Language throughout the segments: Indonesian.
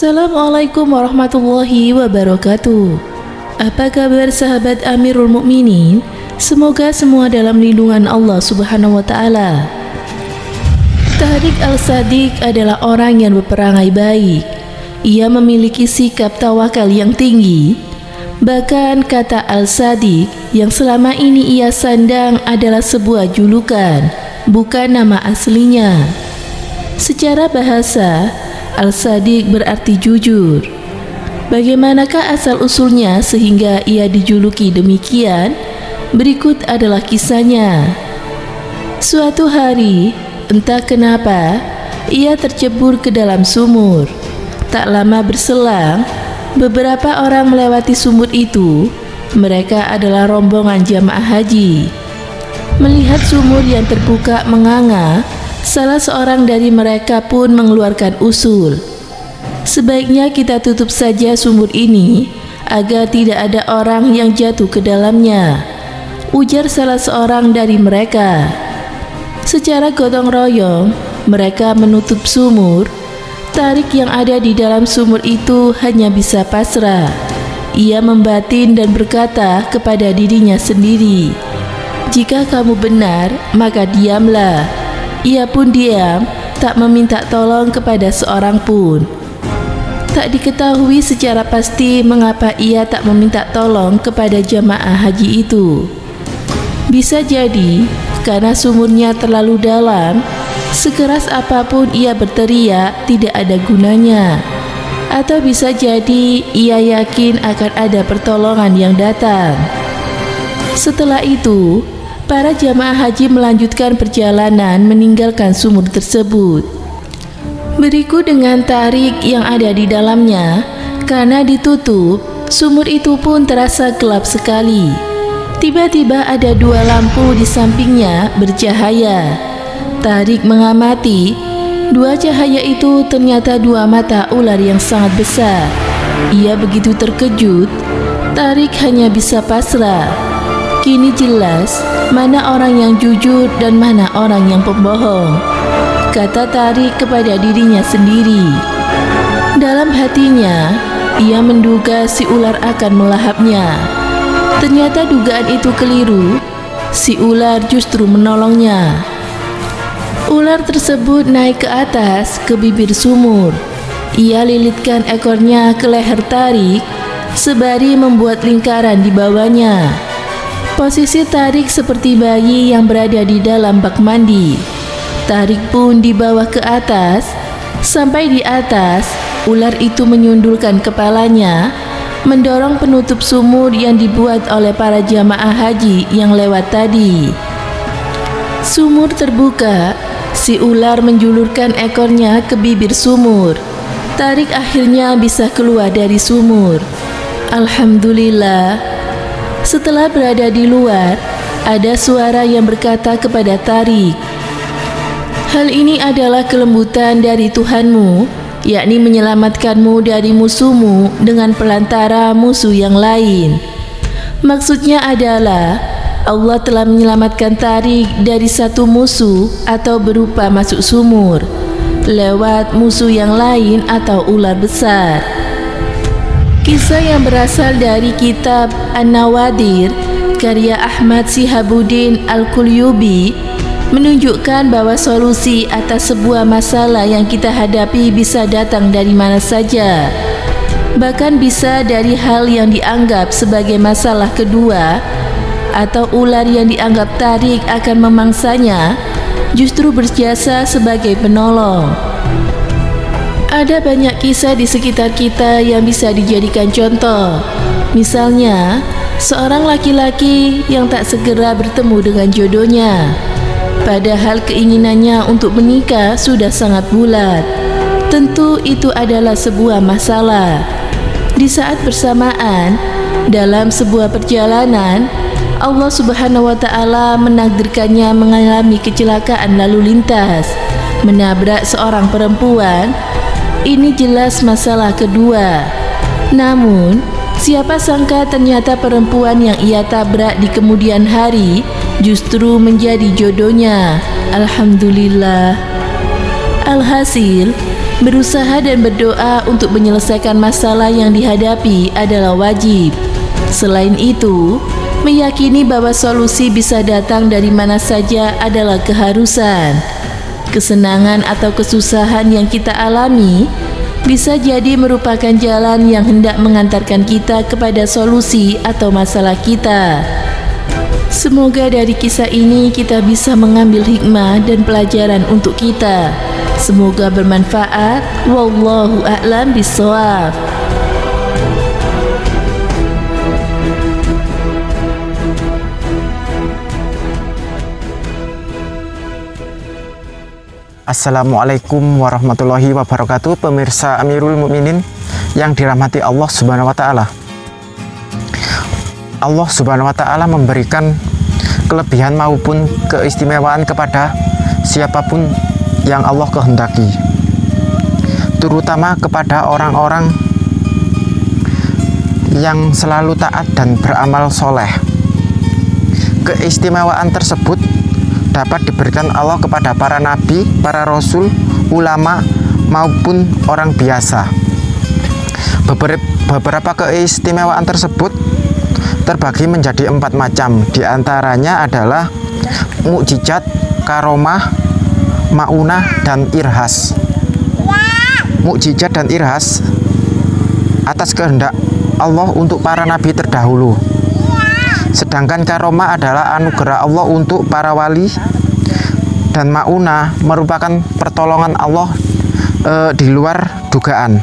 Assalamualaikum warahmatullahi wabarakatuh. Apa kabar sahabat Amirul Mukminin? Semoga semua dalam lindungan Allah Subhanahu wa taala. Tariq Al-Shadiq adalah orang yang berperangai baik. Ia memiliki sikap tawakal yang tinggi. Bahkan kata Al-Shadiq yang selama ini ia sandang adalah sebuah julukan, bukan nama aslinya. Secara bahasa, Al-Shadiq berarti jujur. Bagaimanakah asal-usulnya sehingga ia dijuluki demikian? Berikut adalah kisahnya. Suatu hari, entah kenapa, ia tercebur ke dalam sumur. Tak lama berselang, beberapa orang melewati sumur itu. Mereka adalah rombongan jamaah haji. Melihat sumur yang terbuka menganga, salah seorang dari mereka pun mengeluarkan usul. Sebaiknya kita tutup saja sumur ini agar tidak ada orang yang jatuh ke dalamnya, ujar salah seorang dari mereka. Secara gotong royong, mereka menutup sumur. Tariq yang ada di dalam sumur itu hanya bisa pasrah. Ia membatin dan berkata kepada dirinya sendiri, "Jika kamu benar, maka diamlah." Ia pun diam, tak meminta tolong kepada seorang pun. Tak diketahui secara pasti mengapa ia tak meminta tolong kepada jamaah haji itu. Bisa jadi karena sumurnya terlalu dalam, sekeras apapun ia berteriak tidak ada gunanya. Atau bisa jadi ia yakin akan ada pertolongan yang datang. Setelah itu, para jamaah haji melanjutkan perjalanan meninggalkan sumur tersebut. Beriku dengan Tariq yang ada di dalamnya. Karena ditutup, sumur itu pun terasa gelap sekali. Tiba-tiba ada dua lampu di sampingnya bercahaya. Tariq mengamati, dua cahaya itu ternyata dua mata ular yang sangat besar. Ia begitu terkejut, Tariq hanya bisa pasrah. Kini jelas mana orang yang jujur dan mana orang yang pembohong, kata Tariq kepada dirinya sendiri. Dalam hatinya, ia menduga si ular akan melahapnya. Ternyata dugaan itu keliru. Si ular justru menolongnya. Ular tersebut naik ke atas ke bibir sumur. Ia lilitkan ekornya ke leher Tariq, sembari membuat lingkaran di bawahnya. Posisi Tariq seperti bayi yang berada di dalam bak mandi. Tariq pun dibawa ke atas. Sampai di atas, ular itu menyundulkan kepalanya, mendorong penutup sumur yang dibuat oleh para jamaah haji yang lewat tadi. Sumur terbuka, si ular menjulurkan ekornya ke bibir sumur. Tariq akhirnya bisa keluar dari sumur. Alhamdulillah. Setelah berada di luar, ada suara yang berkata kepada Tariq, "Hal ini adalah kelembutan dari Tuhanmu, yakni menyelamatkanmu dari musuhmu dengan perantara musuh yang lain." Maksudnya adalah Allah telah menyelamatkan Tariq dari satu musuh atau berupa masuk sumur lewat musuh yang lain atau ular besar. Kisah yang berasal dari kitab An-Nawadir karya Ahmad Shihabuddin Al-Qulyubi menunjukkan bahwa solusi atas sebuah masalah yang kita hadapi bisa datang dari mana saja. Bahkan bisa dari hal yang dianggap sebagai masalah kedua, atau ular yang dianggap Tariq akan memangsanya justru berjasa sebagai penolong. Ada banyak kisah di sekitar kita yang bisa dijadikan contoh. Misalnya, seorang laki-laki yang tak segera bertemu dengan jodohnya, padahal keinginannya untuk menikah sudah sangat bulat. Tentu itu adalah sebuah masalah. Di saat bersamaan, dalam sebuah perjalanan, Allah Subhanahu wa taala menakdirkannya mengalami kecelakaan lalu lintas, menabrak seorang perempuan. Ini jelas masalah kedua. Namun, siapa sangka ternyata perempuan yang ia tabrak di kemudian hari justru menjadi jodohnya. Alhamdulillah. Alhasil, Berusaha dan berdoa untuk menyelesaikan masalah yang dihadapi adalah wajib. Selain itu, meyakini bahwa solusi bisa datang dari mana saja adalah keharusan. Kesenangan atau kesusahan yang kita alami bisa jadi merupakan jalan yang hendak mengantarkan kita kepada solusi atau masalah kita. Semoga dari kisah ini kita bisa mengambil hikmah dan pelajaran untuk kita. Semoga bermanfaat. Wallahu a'lam bishawab. Assalamualaikum warahmatullahi wabarakatuh. Pemirsa Amirul Mukminin yang dirahmati Allah Subhanahu wa Ta'ala. Allah Subhanahu wa Ta'ala memberikan kelebihan maupun keistimewaan kepada siapapun yang Allah kehendaki, terutama kepada orang-orang yang selalu taat dan beramal soleh. Keistimewaan tersebut dapat diberikan Allah kepada para nabi, para rasul, ulama, maupun orang biasa. Beberapa keistimewaan tersebut terbagi menjadi 4 macam. Di antaranya adalah mukjizat, karomah, maunah, dan irhas. Mukjizat dan irhas atas kehendak Allah untuk para nabi terdahulu. Sedangkan karomah adalah anugerah Allah untuk para wali, dan maunah merupakan pertolongan Allah di luar dugaan.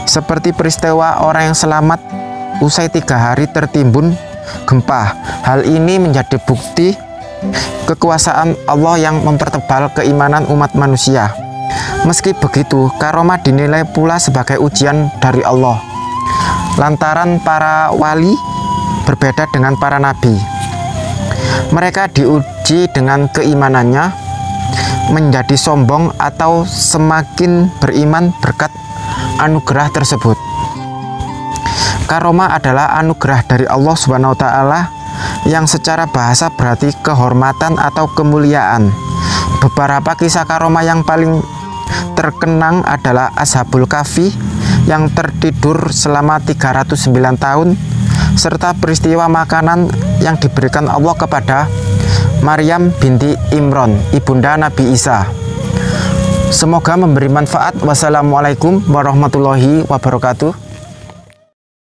Seperti peristiwa orang yang selamat usai 3 hari tertimbun gempa. Hal ini menjadi bukti kekuasaan Allah yang mempertebal keimanan umat manusia. Meski begitu, karomah dinilai pula sebagai ujian dari Allah, lantaran para wali berbeda dengan para nabi. Mereka diuji dengan keimanannya menjadi sombong atau semakin beriman berkat anugerah tersebut. Karomah adalah anugerah dari Allah Subhanahu wa Ta'ala yang secara bahasa berarti kehormatan atau kemuliaan. Beberapa kisah karomah yang paling terkenang adalah Ashabul Kahfi yang tertidur selama 309 tahun, serta peristiwa makanan yang diberikan Allah kepada Maryam binti Imran, ibunda Nabi Isa. Semoga memberi manfaat. Wassalamualaikum warahmatullahi wabarakatuh.